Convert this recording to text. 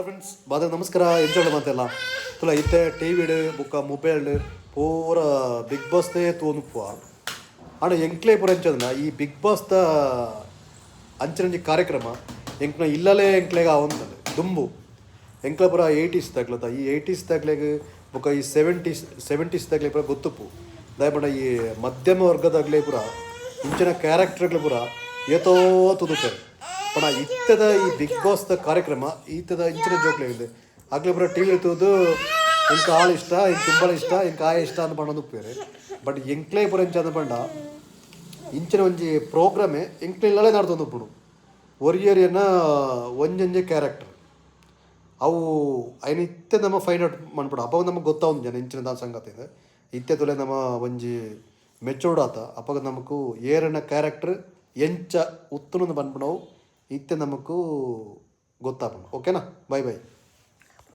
Friends ಬಾದ ನಮಸ್ಕಾರ enjoy ಮಾತೆಲ್ಲ ತುಲ ಇತ್ತೆ ಟಿವಿ ಬುಕ್ಕ ಮೊಬೈಲ್ ಪೂರ ಬಿಗ್ ಬಾಸ್ದೇ ತೋನುಪ್ಪ ಆಣ ಎಂಕ್ಲೇ ಪೂರ ಎಂಚದನ ಈ ಬಿಗ್ ಬಾಸ್ದ ಅಂಚನಂಜಿ ಕಾರ್ಯಕ್ರಮ ಎಂಕ್ನ ಇಲ್ಲಲೇ ಎಂಕ್ಲೆಗ ಅವಂತದೆ ದುಂಬು ಎಂಕ್ಲ ಪೂರ 80s ತಗ್ಲತ್ತ ಈ 80s ತಗ್ಲೆಗ್ ಬುಕ್ಕ ಈ 70s ತಗ್ಲೆ ಪೂರ ಗೊತ್ತುಪ್ಪು ದಯಪಂಡ ಈ ಮಧ್ಯಮ ವರ್ಗದಾಗಲೇ ಪೂರ ಇಂಚಿನ ಕ್ಯಾರೆಕ್ಟರ್ಗಳು ಪೂರ ಏತೋ ತುದುಪೇರು ಪಣ ಇತ್ತದ ಈ ಬಿಗ್ ಬಾಸ್ದ ಕಾರ್ಯಕ್ರಮ ಈತದ ಇಂಚಿನ ಜೋಕ್ಲಾಗಿದೆ ಆಗ್ಲೇ ಪೂರ ಟಿ ವಿ ಎತ್ತುವುದು ಎಂಕ ಆಳು ಇಷ್ಟ ಎಂಕ್ ತುಂಬಳ ಇಷ್ಟ ಎಂಕ ಆಯ ಇಷ್ಟ ಅಂತ ಪಂಡ ಉಪ್ಪೇರು ಬಟ್ ಎಂಕ್ಲೇ ಪೂರ ಎಂಚ ಅಂದ ಪಂಡ ಇಂಚಿನ ಒಂಜಿ ಪ್ರೋಗ್ರಾಮೇ ಎಂಕ್ಲೆಲ್ಲೇ ನಡ್ದೊಂದು ಉಪ್ಪುಡು ಒರಿಯರಿಯನ್ನ ಒಂಜೊಂಜೆ ಕ್ಯಾರೆಕ್ಟರ್ ಅವು ಅಯ್ನ ಇತ್ತೆ ನಮ್ಮ ಫೈಂಡ್ ಔಟ್ ಮಾಡ್ಬಿಡು ಅಪ್ಪ ನಮಗೆ ಗೊತ್ತಾവുന്നു ಜನ ಇಂಚಿನ ದಾನ ಸಂಗತಿ ಇದೆ ಇತ್ತೆ ತುಲೆ ನಮ್ಮ ಒಂಜಿ ಮೆಚೂರ್ಡ್ ಆತ ಅಪ್ಪಾಗ ನಮಕು ಏರನ ಕ್ಯಾರೆಕ್ಟರ್ ಎಂಚ ಉತ್ತುನೊಂದು ಬಂದ್ಬಿಡವು ಇತ್ತೆ ನಮಕು ಗೊತ್ತಾಗ್ಬಿಡು ಓಕೆನಾ ಬೈ ಬೈ.